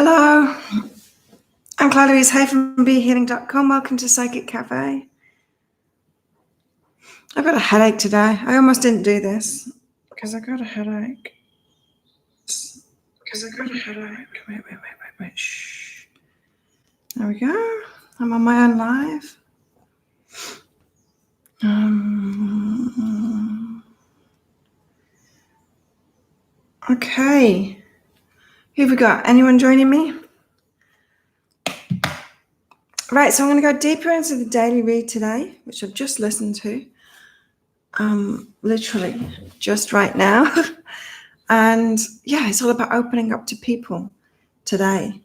Hello, I'm Claire Louise Hay from BeHealing.com. Welcome to Psychic Cafe. I've got a headache today. I almost didn't do this because I got a headache. Wait. Shh. There we go. I'm on my own live. Okay. Who have we got? Anyone joining me? Right, so I'm going to go deeper into the daily read today, which I've just listened to. Literally just right now. And yeah, it's all about opening up to people today.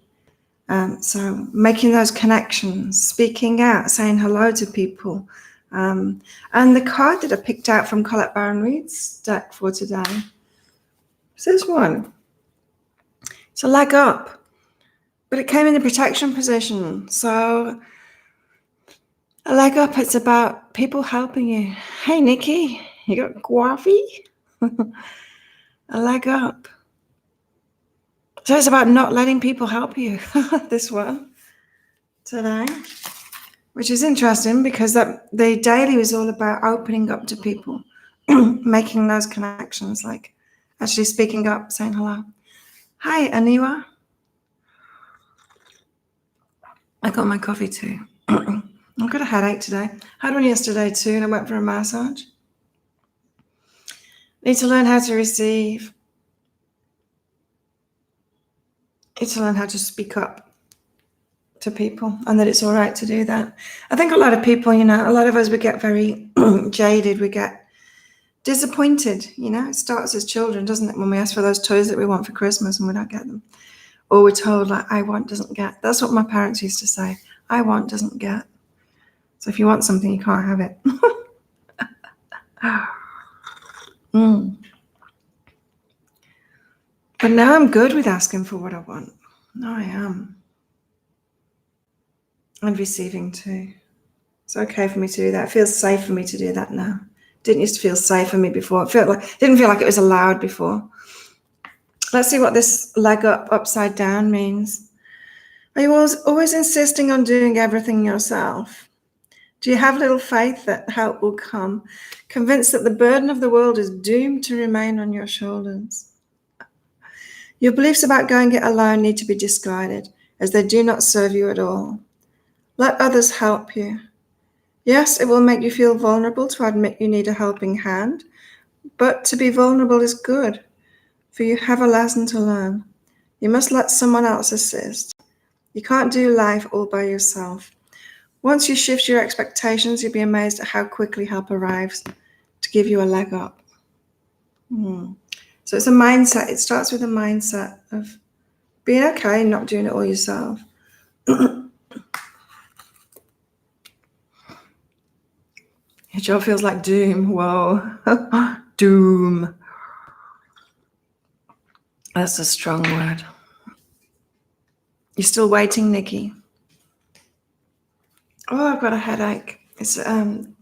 So making those connections, speaking out, saying hello to people. And the card that I picked out from Colette Baron-Reid's deck for today is this one. It's a leg up, but it came in the protection position. So a leg up, it's about people helping you. Hey, Nikki, you got coffee? A leg up. So it's about not letting people help you, this one, today. Which is interesting because the daily was all about opening up to people, making those connections, like actually speaking up, saying hello. Hi, Aniwa. I got my coffee too. I've got a headache today. I had one yesterday too, and I went for a massage. Need to learn how to receive. Need to learn how to speak up to people, and that it's all right to do that. I think a lot of people, a lot of us, we get very jaded. We get disappointed, It starts as children, doesn't it? When we ask for those toys that we want for Christmas and we don't get them. Or we're told, like, I want doesn't get. That's what my parents used to say. I want doesn't get. So if you want something, you can't have it. But now I'm good with asking for what I want. No, I am. And receiving too. It's okay for me to do that. It feels safe for me to do that now. Didn't used to feel safe for me before. Didn't feel like it was allowed before. Let's see what this leg up, upside down means. Are you always insisting on doing everything yourself? Do you have little faith that help will come? Convinced that the burden of the world is doomed to remain on your shoulders? Your beliefs about going it alone need to be discarded, as they do not serve you at all. Let others help you. Yes, it will make you feel vulnerable to admit you need a helping hand, but to be vulnerable is good, for you have a lesson to learn. You must let someone else assist. You can't do life all by yourself. Once you shift your expectations, you'll be amazed at how quickly help arrives to give you a leg up. So it's a mindset. It starts with a mindset of being okay, not doing it all yourself. Your job feels like doom. Whoa. Doom. That's a strong word. You're still waiting, Nikki? Oh, I've got a headache. It's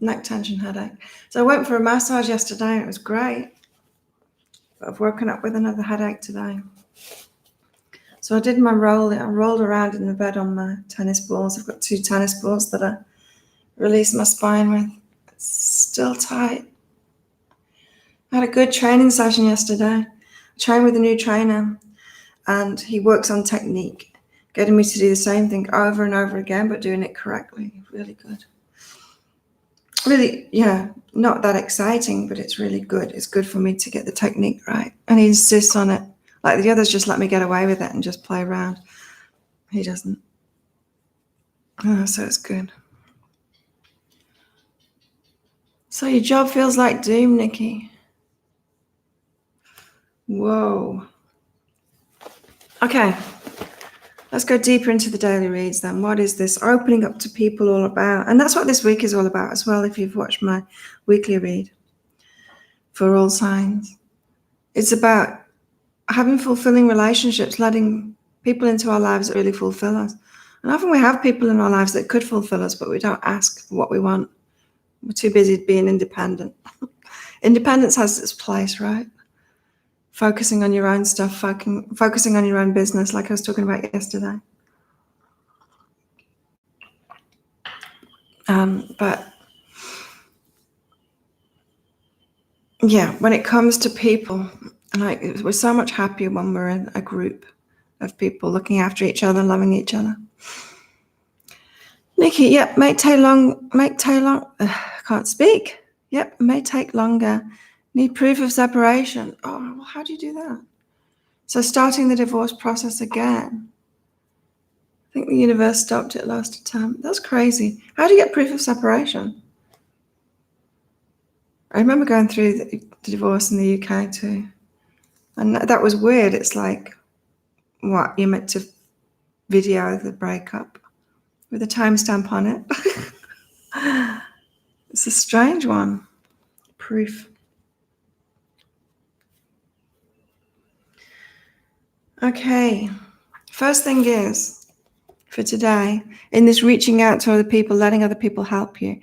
neck tension headache. So I went for a massage yesterday and it was great. But I've woken up with another headache today. So I did my rolling. I rolled around in the bed on my tennis balls. I've got 2 tennis balls that I released my spine with. It's still tight. I had a good training session yesterday. I trained with a new trainer and he works on technique, getting me to do the same thing over and over again, but doing it correctly. Really good. Really, not that exciting, but it's really good. It's good for me to get the technique right. And he insists on it. Like the others just let me get away with it and just play around. He doesn't. So it's good. So your job feels like doom, Nikki. Whoa. Okay. Let's go deeper into the daily reads then. What is this opening up to people all about? And that's what this week is all about as well, if you've watched my weekly read for all signs. It's about having fulfilling relationships, letting people into our lives that really fulfill us. And often we have people in our lives that could fulfill us, but we don't ask for what we want. We're too busy being independent. Independence has its place, right? focusing on your own stuff, focusing on your own business, like I was talking about yesterday. But yeah, when it comes to people, like, we're so much happier when we're in a group of people looking after each other, loving each other. Nikki, yep, may take long, can't speak. Yep, may take longer. Need proof of separation. Oh, well, how do you do that? So starting the divorce process again. I think the universe stopped it last attempt. That's crazy. How do you get proof of separation? I remember going through the divorce in the UK too. And that was weird. It's like, what, you're meant to video the breakup with a timestamp on it? It's a strange one. Proof. Okay. First thing is, for today, in this reaching out to other people, letting other people help you,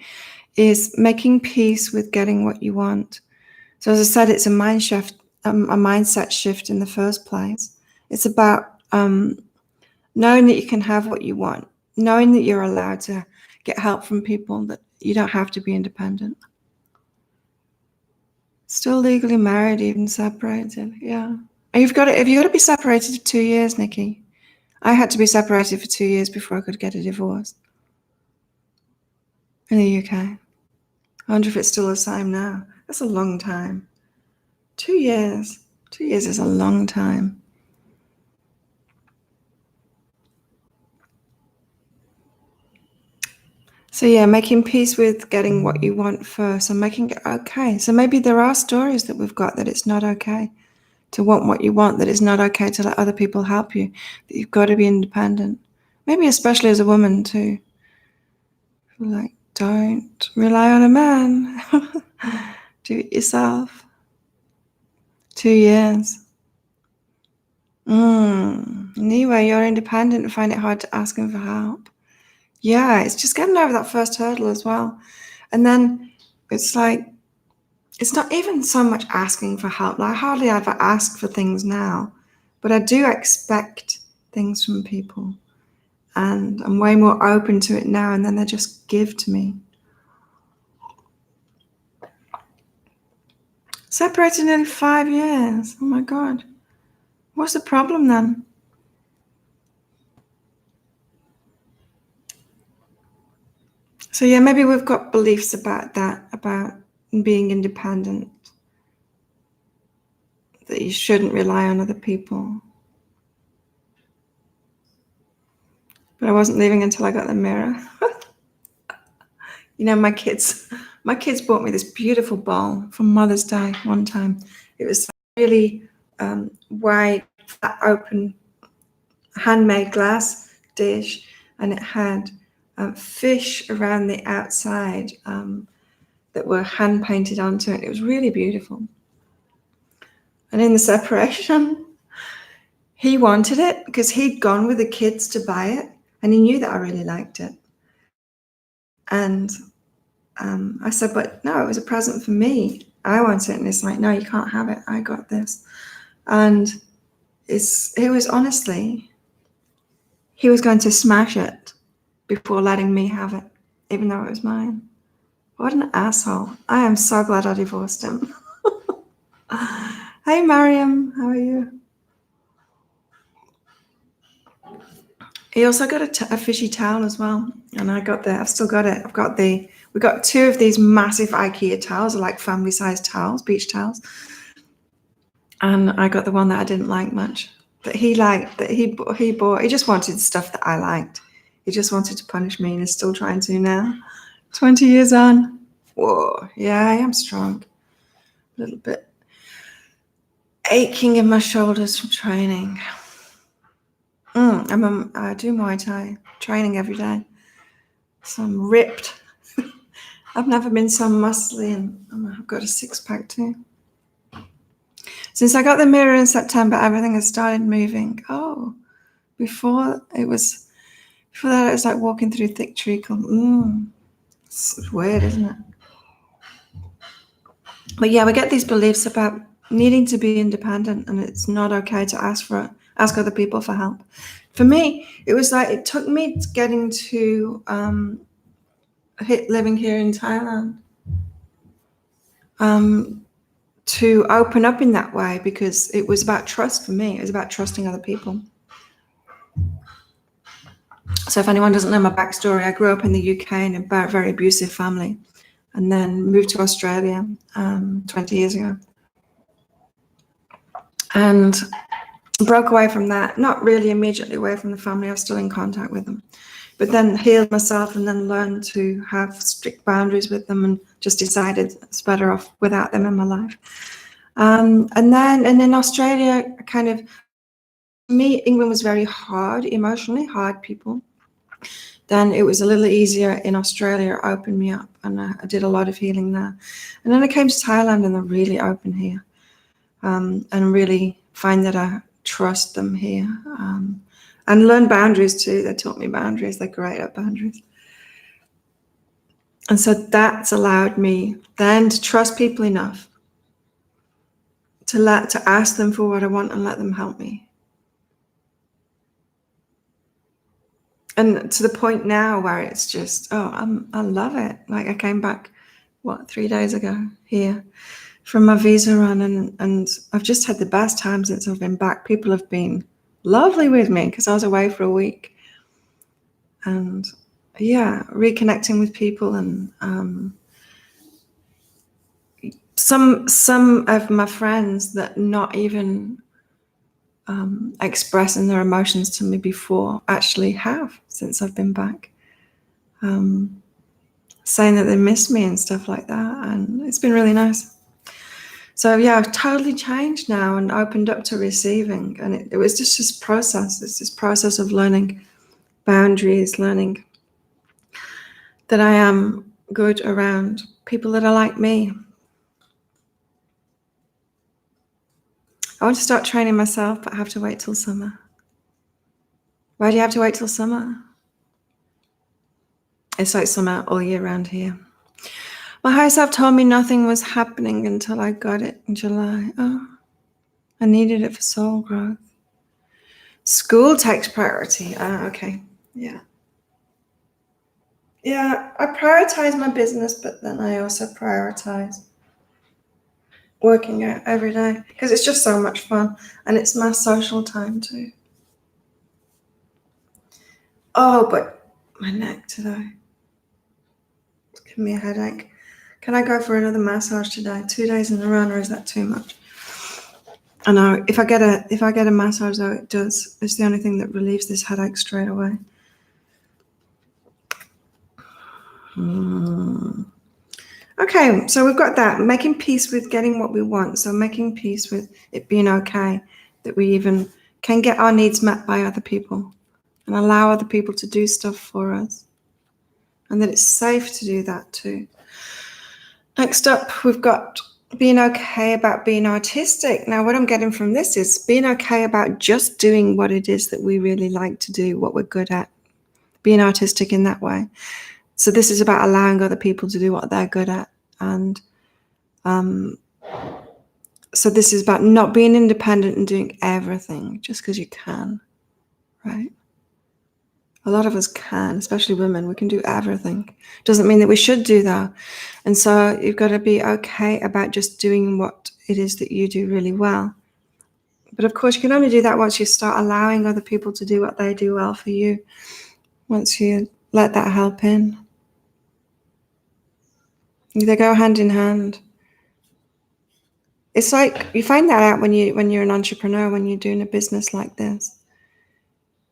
is making peace with getting what you want. So as I said, it's a mindset shift in the first place. It's about knowing that you can have what you want, knowing that you're allowed to get help from people, that you don't have to be independent. Still legally married, even separated, yeah. And have you got to be separated for 2 years, Nikki? I had to be separated for 2 years before I could get a divorce in the UK. I wonder if it's still the same now. That's a long time. 2 years. 2 years is a long time. So yeah, making peace with getting what you want first and making it okay. So maybe there are stories that we've got that it's not okay to want what you want, that it's not okay to let other people help you, that you've got to be independent. Maybe especially as a woman too. Like, don't rely on a man. Do it yourself. 2 years. Anyway, you're independent and find it hard to ask him for help. Yeah, it's just getting over that first hurdle as well. And then it's like, it's not even so much asking for help. I hardly ever ask for things now, but I do expect things from people. And I'm way more open to it now, and then they just give to me. Separated nearly 5 years. Oh my God. What's the problem then? So yeah, maybe we've got beliefs about that, about being independent, that you shouldn't rely on other people. But I wasn't leaving until I got the mirror. You know, my kids bought me this beautiful bowl for Mother's Day one time. It was really wide, flat, open, handmade glass dish, and it had fish around the outside that were hand painted onto it. It was really beautiful. And in the separation, he wanted it because he'd gone with the kids to buy it, and he knew that I really liked it. And I said, but no, it was a present for me. I want it. And it's like, no, you can't have it. I got this. And it was honestly, he was going to smash it before letting me have it, even though it was mine. What an asshole. I am so glad I divorced him. Hey, Mariam, how are you? He also got a fishy towel as well. And I've still got it. We got 2 of these massive IKEA towels, like family sized towels, beach towels. And I got the one that I didn't like much, that he liked, that he bought. He just wanted stuff that I liked. He just wanted to punish me, and is still trying to now. 20 years on. Whoa, yeah, I am strong. A little bit aching in my shoulders from training. I do Muay Thai, training every day. So I'm ripped. I've never been so muscly, and I've got a 6-pack too. Since I got the mirror in September, everything has started moving. Oh, before that, it was like walking through thick treacle. It's weird, isn't it? But yeah, we get these beliefs about needing to be independent, and it's not okay to ask other people for help. For me, it was like it took me getting to living here in Thailand to open up in that way, because it was about trust for me. It was about trusting other people. So if anyone doesn't know my backstory, I grew up in the UK in a very abusive family, and then moved to Australia 20 years ago. And broke away from that, not really immediately away from the family. I was still in contact with them, but then healed myself and then learned to have strict boundaries with them, and just decided it's better off without them in my life. And in Australia, kind of, me, England was very hard, emotionally hard people. Then it was a little easier in Australia, it opened me up, and I did a lot of healing there. And then I came to Thailand, and they're really open here, and really find that I trust them here, and learn boundaries too. They taught me boundaries. They're great at boundaries. And so that's allowed me then to trust people enough to ask them for what I want and let them help me. And to the point now where it's just, I love it. Like, I came back, 3 days ago here from my visa run, and I've just had the best time since I've been back. People have been lovely with me because I was away for a week. And yeah, reconnecting with people, and some of my friends that not even expressing their emotions to me before actually have since I've been back, saying that they miss me and stuff like that, and it's been really nice. So yeah, I've totally changed now and opened up to receiving, and it was just this process. It's this process of learning boundaries, learning that I am good around people that are like me. I want to start training myself, but I have to wait till summer. Why do you have to wait till summer? It's like summer all year round here. My higher self told me nothing was happening until I got it in July. Oh, I needed it for soul growth. School takes priority. Okay, yeah. Yeah, I prioritize my business, but then I also prioritize working out every day because it's just so much fun, and it's my social time too. Oh, but my neck today. It's giving me a headache. Can I go for another massage today? 2 days in a row, or is that too much? I know if I get a massage though, it's the only thing that relieves this headache straight away. Okay, so we've got that, making peace with getting what we want. So making peace with it being okay that we even can get our needs met by other people and allow other people to do stuff for us, and that it's safe to do that too. Next up, we've got being okay about being artistic. Now, what I'm getting from this is being okay about just doing what it is that we really like to do, what we're good at, being artistic in that way. So this is about allowing other people to do what they're good at. And so this is about not being independent and doing everything just because you can, right? A lot of us can, especially women. We can do everything. Doesn't mean that we should do that. And so you've got to be okay about just doing what it is that you do really well. But of course, you can only do that once you start allowing other people to do what they do well for you. Once you let that help in. They go hand in hand. It's like you find that out when you're an entrepreneur, when you're doing a business like this.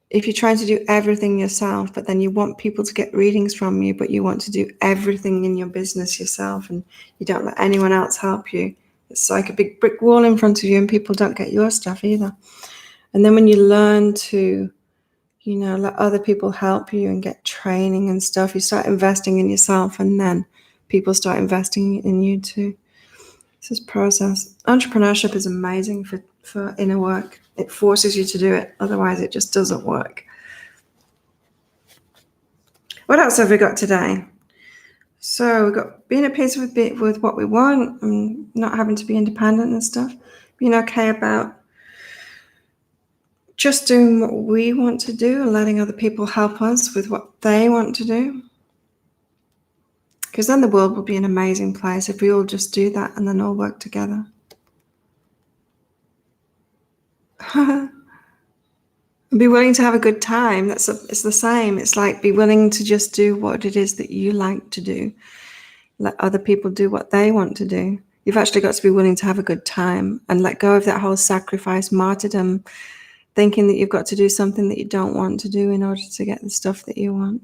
If you're trying to do everything yourself, but then you want people to get readings from you, but you want to do everything in your business yourself and you don't let anyone else help you, it's like a big brick wall in front of you and people don't get your stuff either. And then when you learn to, let other people help you and get training and stuff, you start investing in yourself, and then people start investing in you too. It's this process. Entrepreneurship is amazing for inner work. It forces you to do it. Otherwise, it just doesn't work. What else have we got today? So we've got being at peace with what we want and not having to be independent and stuff. Being okay about just doing what we want to do and letting other people help us with what they want to do. Because then the world will be an amazing place if we all just do that and then all work together. Be willing to have a good time. It's the same. It's like be willing to just do what it is that you like to do. Let other people do what they want to do. You've actually got to be willing to have a good time and let go of that whole sacrifice, martyrdom, thinking that you've got to do something that you don't want to do in order to get the stuff that you want.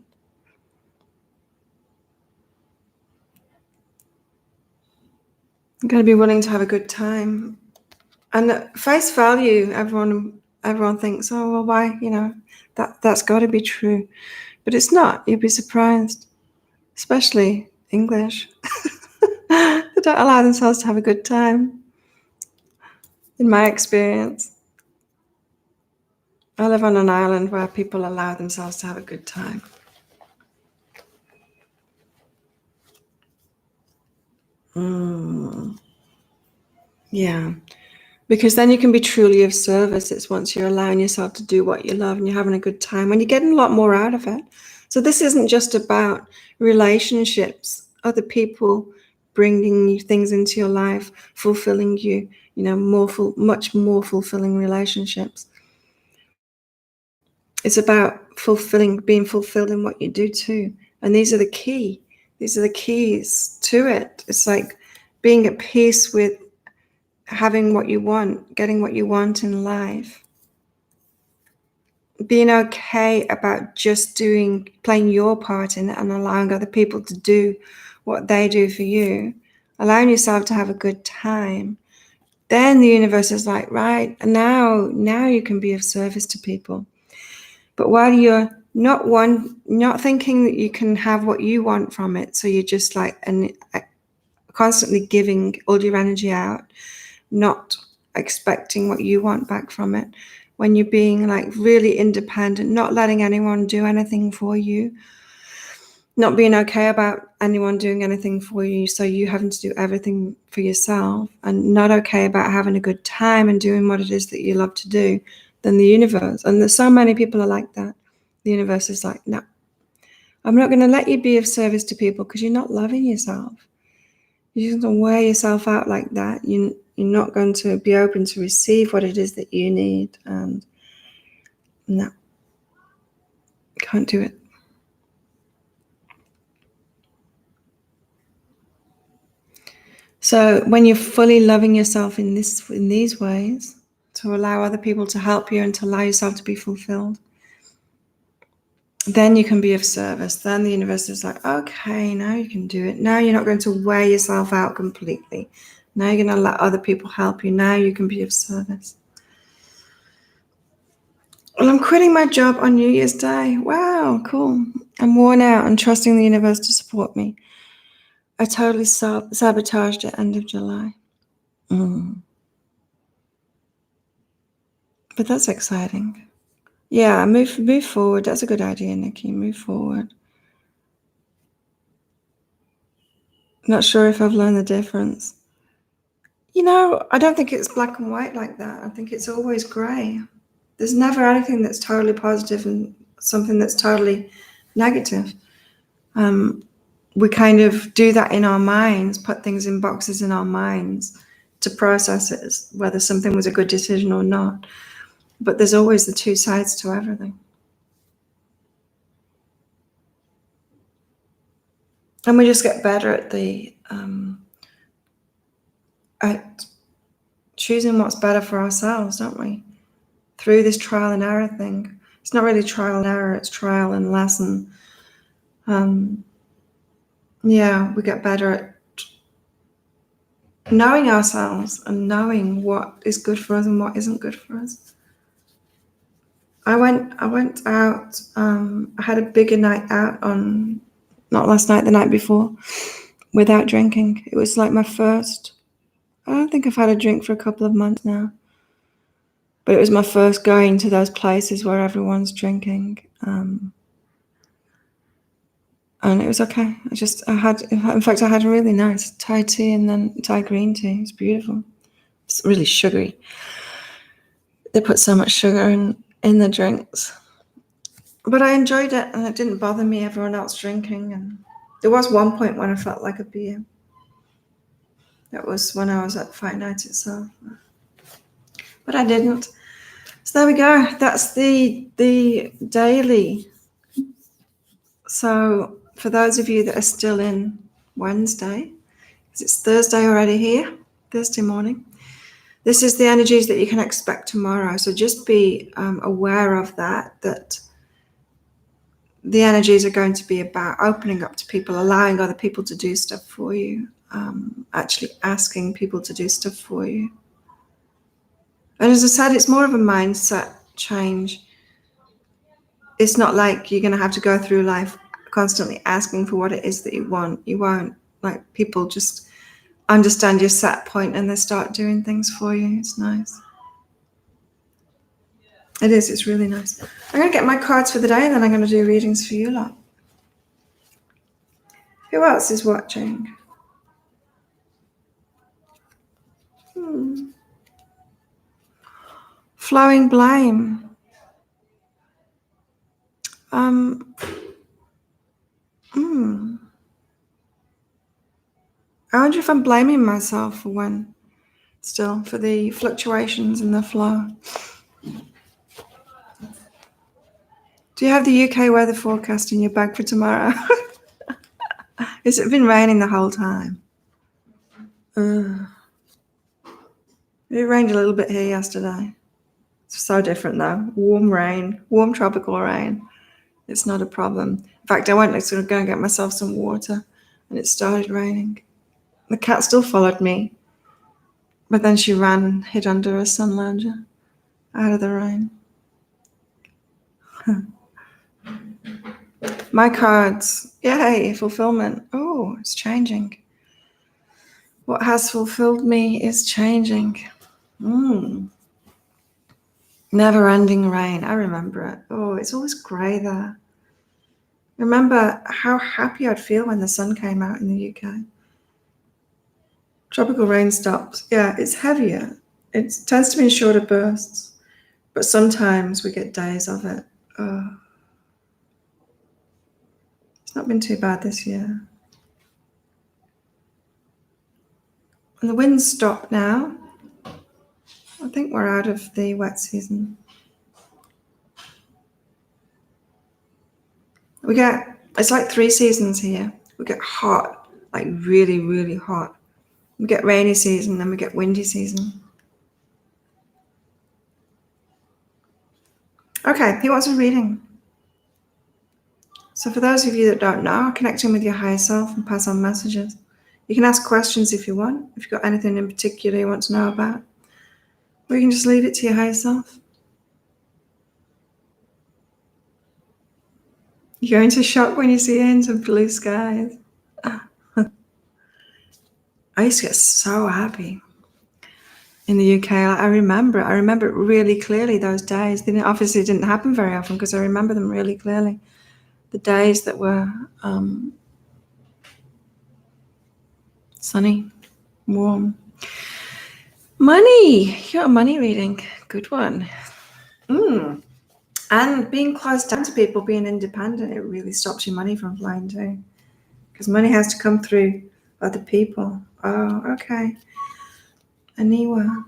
You've got to be willing to have a good time. And at face value, everyone thinks, oh, well, why, that's got to be true. But it's not. You'd be surprised, especially English. They don't allow themselves to have a good time, in my experience. I live on an island where people allow themselves to have a good time. Yeah. Because then you can be truly of service. It's once you're allowing yourself to do what you love and you're having a good time and you're getting a lot more out of it. So this isn't just about relationships, other people bringing you things into your life, fulfilling you, much more fulfilling relationships. It's about being fulfilled in what you do too. And these are the keys to it. It's like being at peace with having what you want, getting what you want in life. Being okay about just playing your part in it and allowing other people to do what they do for you, allowing yourself to have a good time. Then the universe is like, right, and now you can be of service to people. But while you're not thinking that you can have what you want from it, so you're just like constantly giving all your energy out, not expecting what you want back from it. When you're being like really independent, not letting anyone do anything for you, not being okay about anyone doing anything for you, so you having to do everything for yourself, and not okay about having a good time and doing what it is that you love to do, then the universe, and there's so many people are like that, the universe is like, no, I'm not going to let you be of service to people because you're not loving yourself. You're just going to wear yourself out like that. You're not going to be open to receive what it is that you need. And no, can't do it. So when you're fully loving yourself in these ways, to allow other people to help you and to allow yourself to be fulfilled, then you can be of service. Then the universe is like, okay, now you can do it. Now you're not going to wear yourself out completely. Now you're going to let other people help you. Now you can be of service. Well, I'm quitting my job on New Year's Day. Wow, cool. I'm worn out and trusting the universe to support me. I totally sabotaged at end of July. But that's exciting. Yeah, move forward. That's a good idea, Nikki. Move forward. Not sure if I've learned the difference. I don't think it's black and white like that. I think it's always grey. There's never anything that's totally positive and something that's totally negative. We kind of do that in our minds, put things in boxes in our minds to process it, whether something was a good decision or not. But there's always the two sides to everything. And we just get better at choosing what's better for ourselves, don't we? Through this trial and error thing. It's not really trial and error, it's trial and lesson. We get better at knowing ourselves and knowing what is good for us and what isn't good for us. I went out, I had a bigger night out on, not last night, the night before, without drinking. It was like my first, I don't think I've had a drink for a couple of months now. But it was my first going to those places where everyone's drinking. And it was okay. I had a really nice Thai tea and then Thai green tea. It's beautiful. It's really sugary. They put so much sugar in the drinks. But I enjoyed it, and it didn't bother me, everyone else drinking. And there was one point when I felt like a beer. That was when I was at Fight Night itself. But I didn't. So there we go. That's the daily. So for those of you that are still in Wednesday, because it's Thursday already here, Thursday morning, this is the energies that you can expect tomorrow. So just be aware of that the energies are going to be about opening up to people, allowing other people to do stuff for you, actually asking people to do stuff for you. And as I said, it's more of a mindset change. It's not like you're going to have to go through life constantly asking for what it is that you want. You won't. Like, people just understand your set point and they start doing things for you. It's nice. It is. It's really nice. I'm going to get my cards for the day and then I'm going to do readings for you lot. Who else is watching? Flowing blame. I wonder if I'm blaming myself for for the fluctuations in the flow. Do you have the UK weather forecast in your bag for tomorrow? Has it been raining the whole time? It rained a little bit here yesterday. It's so different though. Warm rain, warm tropical rain. It's not a problem. In fact, I went to go and get myself some water and it started raining. The cat still followed me, but then she ran and hid under a sun lounger out of the rain. My cards. Yay, fulfillment. Oh, it's changing. What has fulfilled me is changing. Never-ending rain. I remember it. Oh, it's always grey there. Remember how happy I'd feel when the sun came out in the UK. Tropical rain stops. Yeah, it's heavier. It tends to be in shorter bursts, but sometimes we get days of it. Oh. It's not been too bad this year. And the winds stop now. I think we're out of the wet season. It's like 3 seasons here. We get hot, like really, really hot. We get rainy season, then we get windy season. Okay, who wants a reading? So for those of you that don't know, connecting with your higher self and pass on messages. You can ask questions if you want, if you've got anything in particular you want to know about. Or you can just leave it to your higher self. You go into shock when you see into blue skies. I used to get so happy in the UK. I remember it really clearly, those days. They obviously didn't happen very often because I remember them really clearly. The days that were sunny, warm. Money. You got a money reading. Good one. And being close down to people, being independent, it really stops your money from flying too. Because money has to come through other people. Oh, okay. Aniwa.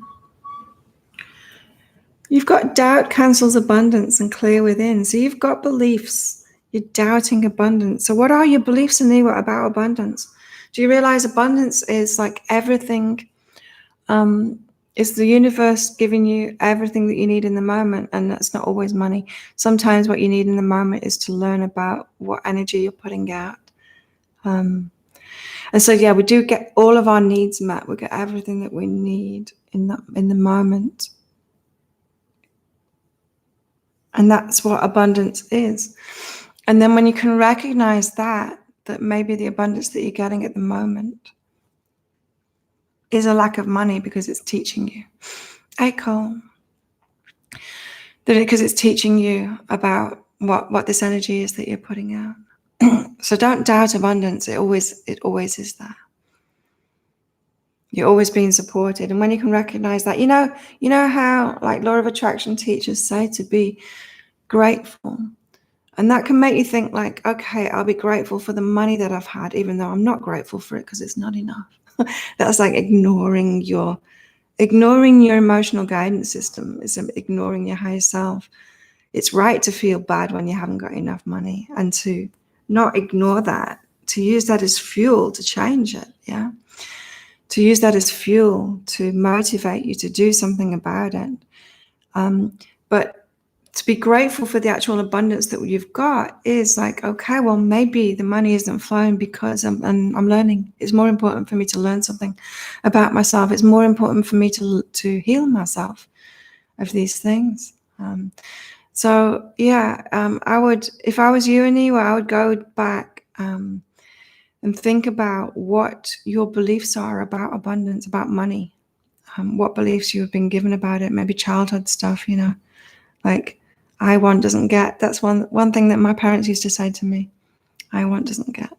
You've got doubt cancels abundance and clear within. So you've got beliefs. You're doubting abundance. So what are your beliefs, Aniwa, about abundance? Do you realize abundance is like everything? Is the universe giving you everything that you need in the moment? And that's not always money. Sometimes what you need in the moment is to learn about what energy you're putting out. And so, yeah, we do get all of our needs met. We get everything that we need in the moment. And that's what abundance is. And then when you can recognize that maybe the abundance that you're getting at the moment is a lack of money because it's teaching you. Echo. Because it's teaching you about what this energy is that you're putting out. So don't doubt abundance. It always is there. You're always being supported. And when you can recognize that, you know how like law of attraction teachers say to be grateful. And that can make you think like, okay, I'll be grateful for the money that I've had, even though I'm not grateful for it because it's not enough. That's like ignoring your emotional guidance system. It's ignoring your higher self. It's right to feel bad when you haven't got enough money and to not ignore that, to use that as fuel to change it. Yeah. To use that as fuel to motivate you to do something about it. But to be grateful for the actual abundance that you've got is like, okay, well, maybe the money isn't flowing because I'm learning. It's more important for me to learn something about myself. It's more important for me to heal myself of these things. So yeah, I would, if I was you, Aniwa, I would go back and think about what your beliefs are about abundance, about money, what beliefs you have been given about it, maybe childhood stuff, like I want doesn't get. That's one thing that my parents used to say to me. I want doesn't get.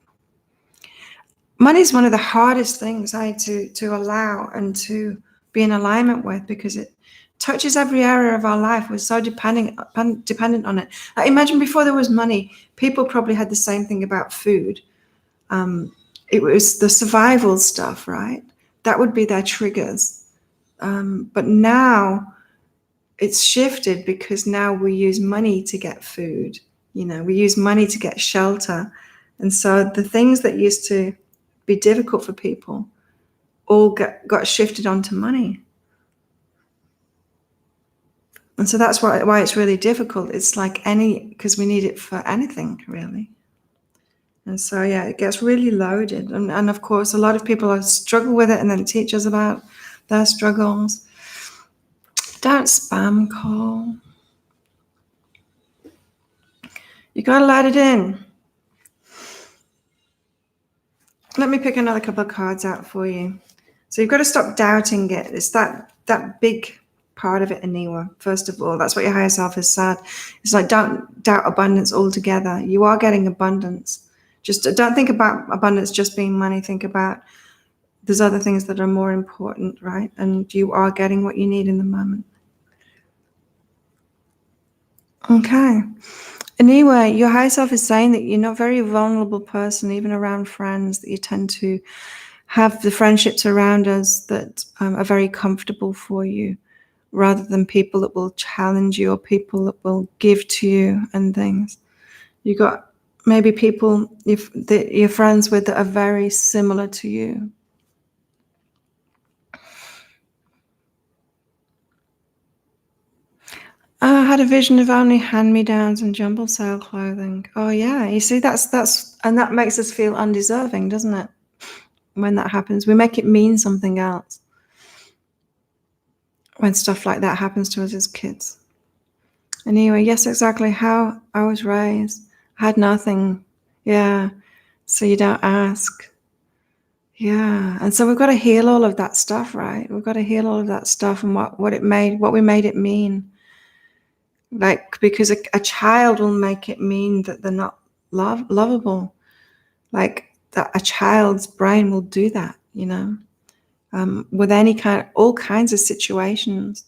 Money is one of the hardest things to allow and to be in alignment with because it touches every area of our life. We're so dependent on it. Like imagine before there was money, people probably had the same thing about food. It was the survival stuff, right? That would be their triggers. But now it's shifted because now we use money to get food. We use money to get shelter. And so the things that used to be difficult for people all got shifted onto money. And so that's why it's really difficult. It's like because we need it for anything, really. And so, yeah, it gets really loaded. And of course, a lot of people struggle with it and then teach us about their struggles. Don't spam call. You got to let it in. Let me pick another couple of cards out for you. So you've got to stop doubting it. It's that big part of it, Aniwa. First of all, that's what your higher self has said. It's like don't doubt abundance altogether. You are getting abundance. Just don't think about abundance just being money. Think about there's other things that are more important, right? And you are getting what you need in the moment. Okay. Anyway, your higher self is saying that you're not a very vulnerable person, even around friends, that you tend to have the friendships around us that are very comfortable for you, rather than people that will challenge you or people that will give to you and things. You got maybe people that you're friends with that are very similar to you. I had a vision of only hand-me-downs and jumble sale clothing. Oh yeah, you see, that's and that makes us feel undeserving, doesn't it? When that happens, we make it mean something else. When stuff like that happens to us as kids. Anyway, yes, exactly how I was raised. I had nothing. Yeah. So you don't ask. Yeah. And so we've got to heal all of that stuff, right? We've got to heal all of that stuff and what we made it mean. Like, because a child will make it mean that they're not lovable. Like that a child's brain will do that, with all kinds of situations.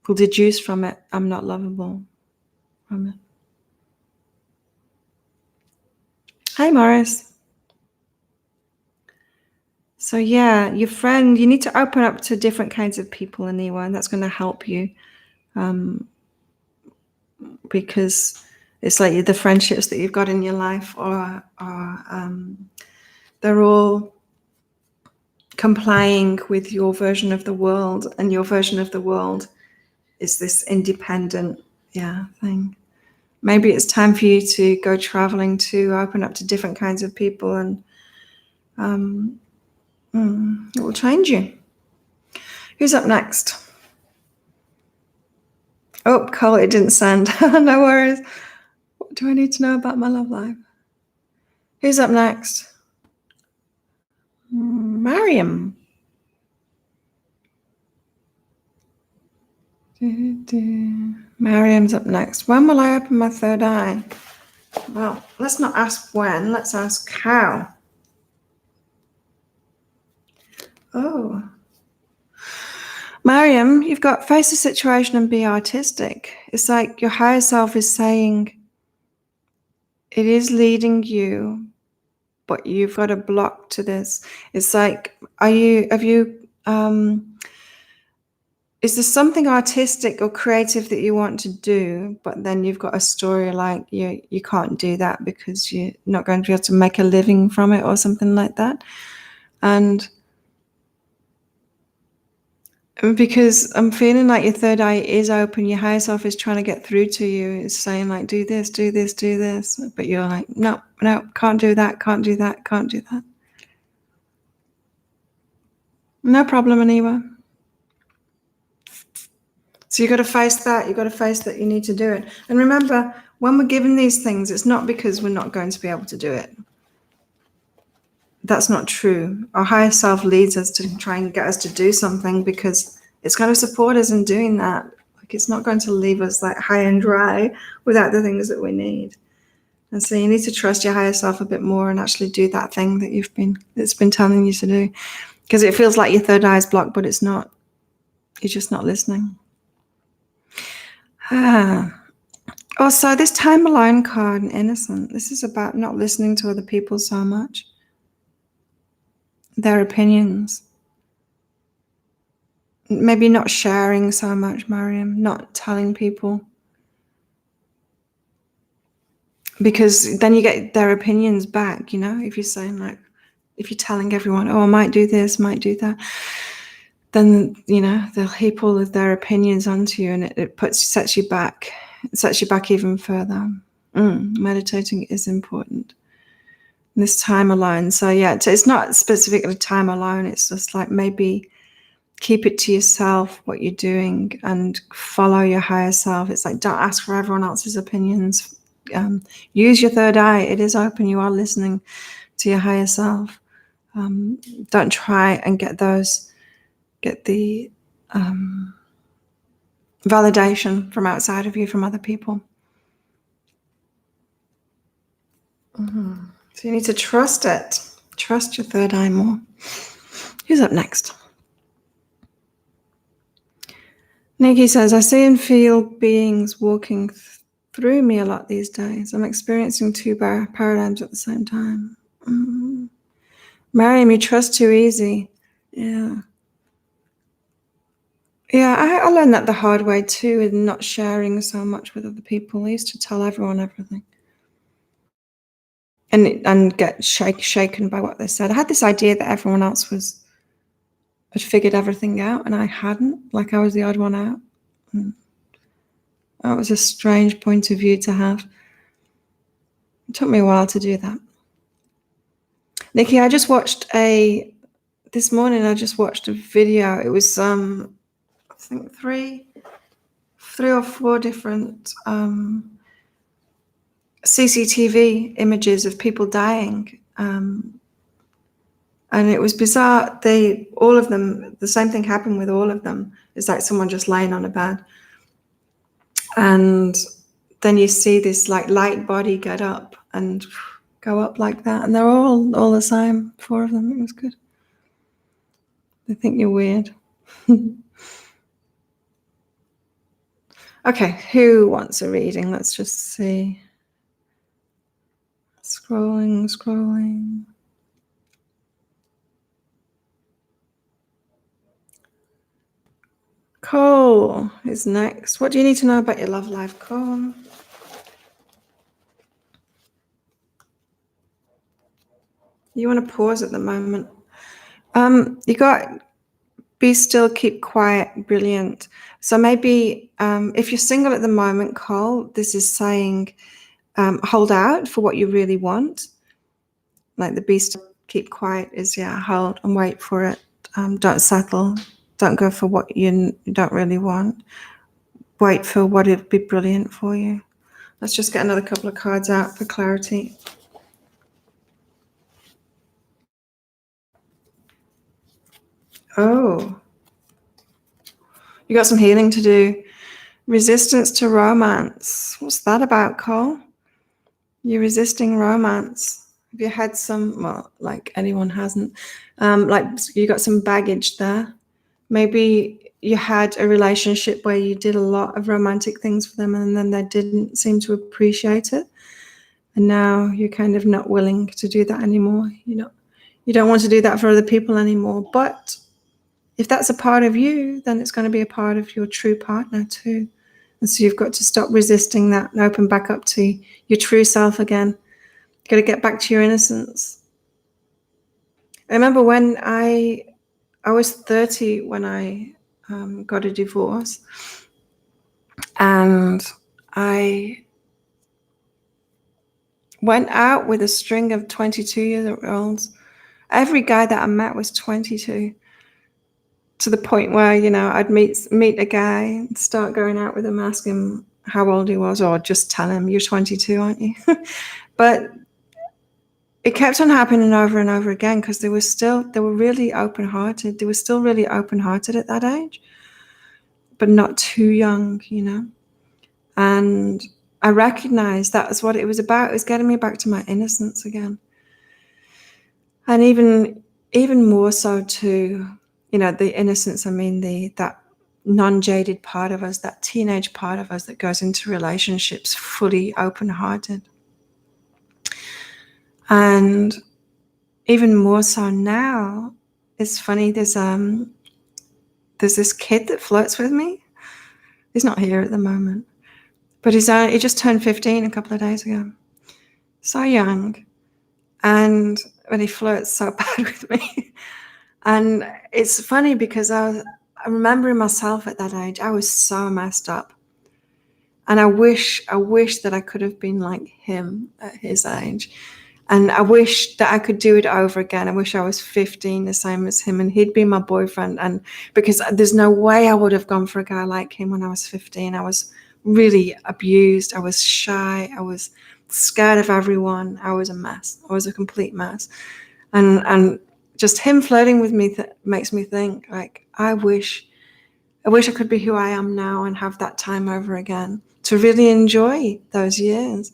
Will deduce from it, I'm not lovable from it. Hi, Morris. So yeah, your friend, you need to open up to different kinds of people, Aniwa, and that's going to help you, because it's like the friendships that you've got in your life are they're all complying with your version of the world, and your version of the world is this independent, thing. Maybe it's time for you to go traveling to open up to different kinds of people, and it will change you. Who's up next? Oh, Cole, it didn't send. No worries. What do I need to know about my love life? Who's up next? Mariam. Mariam's up next. When will I open my third eye? Well, let's not ask when, let's ask how. Oh. Mariam, you've got face the situation and be artistic. It's like your higher self is saying it is leading you, but you've got a block to this. It's like, is there something artistic or creative that you want to do, but then you've got a story like you can't do that because you're not going to be able to make a living from it or something like that? And because I'm feeling like your third eye is open, your higher self is trying to get through to you. It's saying like, do this, do this, do this. But you're like, no, can't do that, can't do that, can't do that. No problem, Aniwa. So you've got to face that. You've got to face that you need to do it. And remember, when we're given these things, it's not because we're not going to be able to do it. That's not true. Our higher self leads us to try and get us to do something because it's going to support us in doing that. Like, it's not going to leave us like high and dry without the things that we need. And so you need to trust your higher self a bit more and actually do that thing that it's been telling you to do. Because it feels like your third eye is blocked, but it's not. You're just not listening. Also, this time alone card and innocent, this is about not listening to other people so much. Their opinions. Maybe not sharing so much, Mariam, not telling people. Because then you get their opinions back, if you're saying like, if you're telling everyone, oh, I might do this, might do that, then, they'll heap all of their opinions onto you and it sets you back. It sets you back even further. Meditating is important. This time alone. So yeah, it's not specifically time alone. It's just like maybe keep it to yourself, what you're doing, and follow your higher self. It's like, don't ask for everyone else's opinions. Use your third eye. It is open. You are listening to your higher self. Don't try and get the validation from outside of you, from other people. So you need to trust it. Trust your third eye more. Who's up next? Nikki says, I see and feel beings walking through me a lot these days. I'm experiencing two paradigms at the same time. Mariam, you trust too easy. Yeah. Yeah, I learned that the hard way too, in not sharing so much with other people. I used to tell everyone everything. And get shaken by what they said. I had this idea that everyone else had figured everything out and I hadn't, like I was the odd one out. That was a strange point of view to have. It took me a while to do that. Nikki, this morning I just watched a video. It was, I think three or four different CCTV images of people dying. And it was bizarre. All of them, the same thing happened with all of them. It's like someone just laying on a bed. And then you see this like light body get up and go up like that. And they're all the same, four of them. It was good. They think you're weird. Okay, who wants a reading? Let's just see. Scrolling. Cole is next. What do you need to know about your love life, Cole? You want to pause at the moment. You got be still, keep quiet, brilliant. So maybe if you're single at the moment, Cole, this is saying hold out for what you really want. Like the be still, keep quiet is, hold and wait for it. Don't settle. Don't go for what you don't really want. Wait for what would be brilliant for you. Let's just get another couple of cards out for clarity. Oh, you got some healing to do. Resistance to romance. What's that about, Cole? You're resisting romance. Have you had some, well, like anyone hasn't, like you got some baggage there. Maybe you had a relationship where you did a lot of romantic things for them and then they didn't seem to appreciate it. And now you're kind of not willing to do that anymore. You don't want to do that for other people anymore. But if that's a part of you, then it's going to be a part of your true partner too. And so you've got to stop resisting that and open back up to your true self again. You've got to get back to your innocence. I remember when I was 30 when I got a divorce, and I went out with a string of 22-year-olds. Every guy that I met was 22, to the point where, I'd meet a guy and start going out with him, ask him how old he was, or just tell him, you're 22, aren't you? But it kept on happening over and over again because they were really open-hearted. They were still really open-hearted at that age, but not too young, And I recognized that was what it was about. It was getting me back to my innocence again. And even more so to, the innocence, I mean, that non-jaded part of us, that teenage part of us that goes into relationships fully open-hearted. And even more so now, it's funny, there's this kid that flirts with me. He's not here at the moment, but he just turned 15 a couple of days ago. So young. But he flirts so bad with me. And it's funny because I'm remembering myself at that age. I was so messed up. And I wish that I could have been like him at his age. And I wish that I could do it over again. I wish I was 15, the same as him, and he'd be my boyfriend. And because there's no way I would have gone for a guy like him when I was 15. I was really abused. I was shy. I was scared of everyone. I was a mess. I was a complete mess. And just him flirting with me makes me think, like, I wish I could be who I am now and have that time over again to really enjoy those years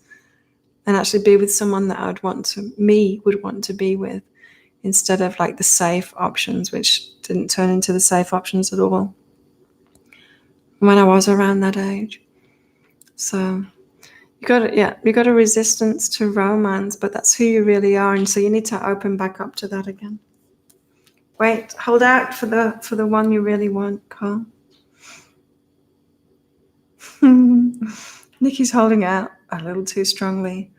and actually be with someone that would want to be with, instead of like the safe options, which didn't turn into the safe options at all when I was around that age. So you got a resistance to romance, but that's who you really are, and so you need to open back up to that again. Wait, hold out for the one you really want, Carl. Nikki's holding out a little too strongly.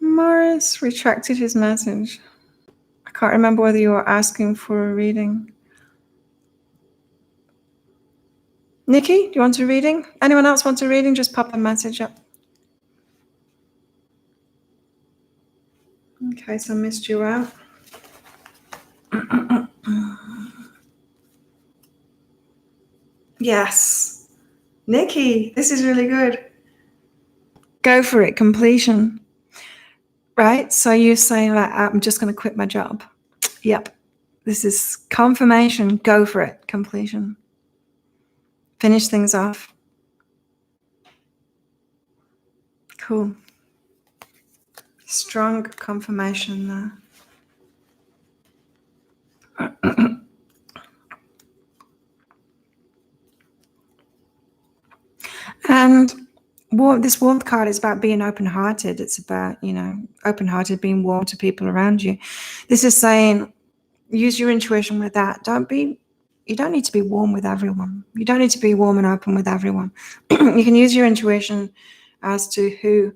Morris retracted his message. I can't remember whether you were asking for a reading. Nikki, do you want a reading? Anyone else want a reading? Just pop a message up. Okay, so I missed you out. Yes. Nikki, this is really good. Go for it, completion. Right? So you're saying, like, I'm just going to quit my job. Yep. This is confirmation. Go for it, completion. Finish things off. Cool. Strong confirmation there. And this warmth card is about being open-hearted. It's about, open-hearted, being warm to people around you. This is saying, use your intuition with that. You don't need to be warm with everyone. You don't need to be warm and open with everyone. You can use your intuition as to who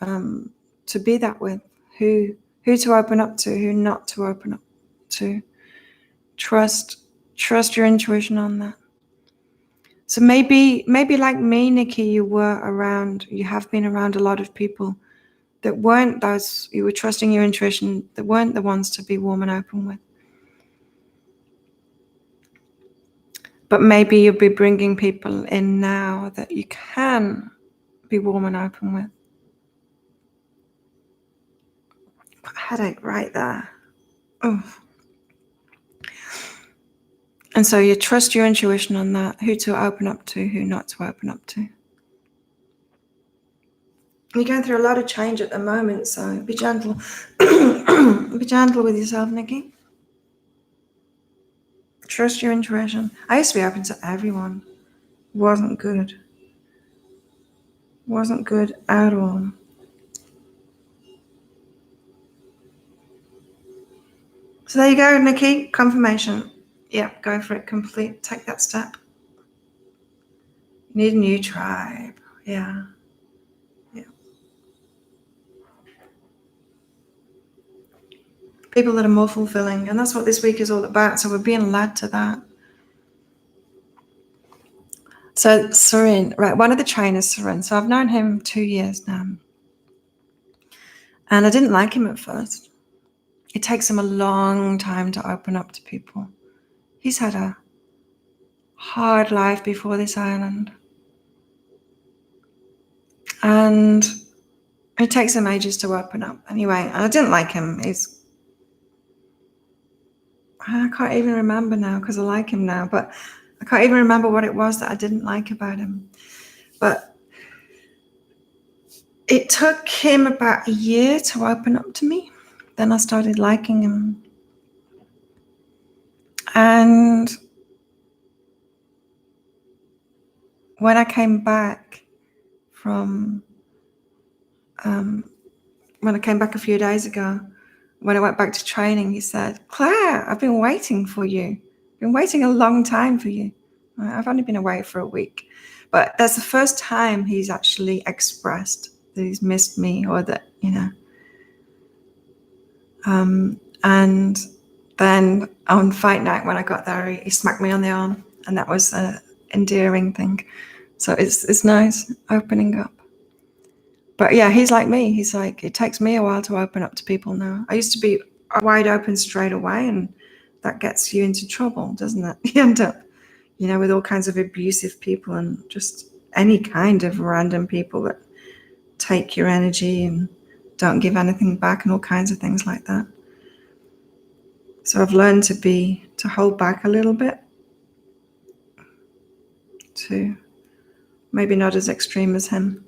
to be that with, who to open up to, who not to open up to. Trust your intuition on that. So maybe like me, Nikki, you have been around a lot of people that weren't those, you were trusting your intuition, that weren't the ones to be warm and open with. But maybe you'll be bringing people in now that you can be warm and open with. Got a headache right there. Oh. And so you trust your intuition on that, who to open up to, who not to open up to. You're going through a lot of change at the moment, so be gentle. Be gentle with yourself, Nikki. Trust your intuition. I used to be open to everyone. Wasn't good. Wasn't good at all. So there you go, Nikki. Confirmation. Yeah, go for it. Complete. Take that step. You need a new tribe. Yeah. Yeah. People that are more fulfilling. And that's what this week is all about. So we're being led to that. So Surin, right, one of the trainers, Surin. So I've known him 2 years now. And I didn't like him at first. It takes him a long time to open up to people. He's had a hard life before this island. And it takes him ages to open up. Anyway, I didn't like him. I can't even remember now because I like him now, but I can't even remember what it was that I didn't like about him. But it took him about a year to open up to me. Then I started liking him. And when I came back from, when I came back a few days ago, when I went back to training, he said, Claire, I've been waiting for you. I've been waiting a long time for you. I've only been away for a week. But that's the first time he's actually expressed that he's missed me or that, and then on fight night when I got there, he smacked me on the arm, and that was an endearing thing. So it's nice opening up. But yeah, he's like me. He's like, it takes me a while to open up to people now. I used to be wide open straight away, and that gets you into trouble, doesn't it? You end up, with all kinds of abusive people and just any kind of random people that take your energy and don't give anything back and all kinds of things like that. So I've learned to hold back a little bit, to maybe not as extreme as him.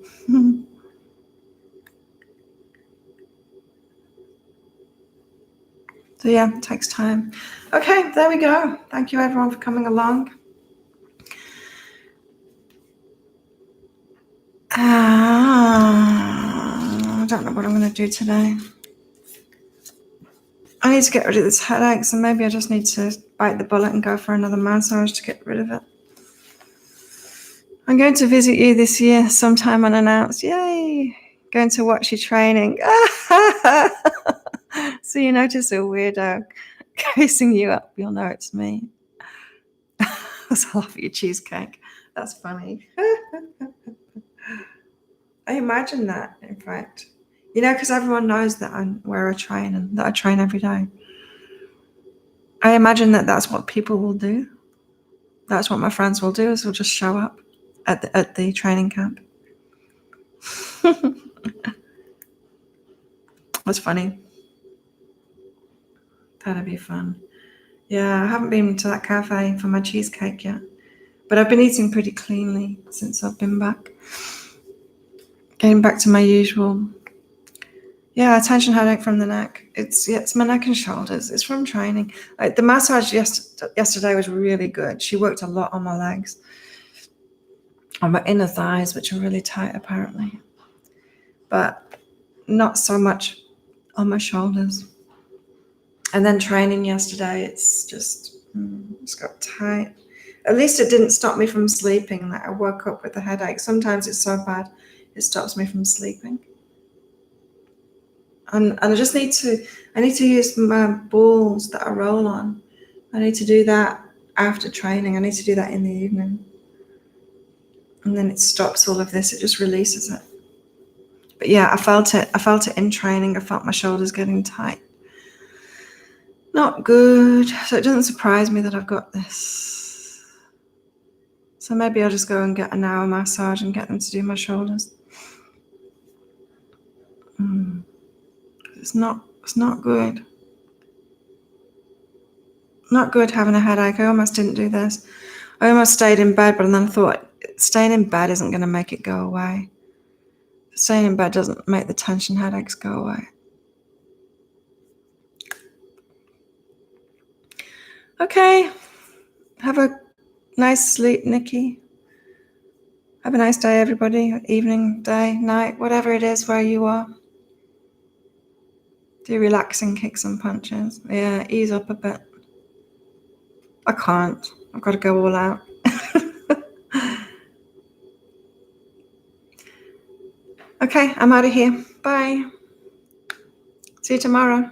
So yeah, it takes time. Okay, there we go. Thank you everyone for coming along. I don't know what I'm going to do today. I need to get rid of this headache, so maybe I just need to bite the bullet and go for another massage to get rid of it. I'm going to visit you this year sometime unannounced. Yay! Going to watch your training. So you notice a weirdo casing you up, you'll know it's me. I love your cheesecake. That's funny. I imagine that, in fact. Because everyone knows that I'm where I train and that I train every day. I imagine that that's what people will do. That's what my friends will do, is they'll just show up at the training camp. That's funny. That'd be fun. Yeah, I haven't been to that cafe for my cheesecake yet. But I've been eating pretty cleanly since I've been back. Getting back to my usual. Yeah, tension headache from the neck. It's my neck and shoulders. It's from training. The massage yesterday was really good. She worked a lot on my legs, on my inner thighs, which are really tight apparently, but not so much on my shoulders. And then training yesterday, it's got tight. At least it didn't stop me from sleeping. Like I woke up with a headache. Sometimes it's so bad it stops me from sleeping. And I just need to use my balls that I roll on. I need to do that after training. I need to do that in the evening. And then it stops all of this. It just releases it. But yeah, I felt it. I felt it in training. I felt my shoulders getting tight. Not good. So it doesn't surprise me that I've got this. So maybe I'll just go and get an hour massage and get them to do my shoulders. It's not good. Not good having a headache. I almost didn't do this. I almost stayed in bed, but then I thought staying in bed isn't going to make it go away. Staying in bed doesn't make the tension headaches go away. Okay. Have a nice sleep, Nikki. Have a nice day, everybody. Evening, day, night, whatever it is where you are. Do relaxing kicks and punches. Yeah, ease up a bit. I can't. I've got to go all out. Okay, I'm out of here. Bye. See you tomorrow.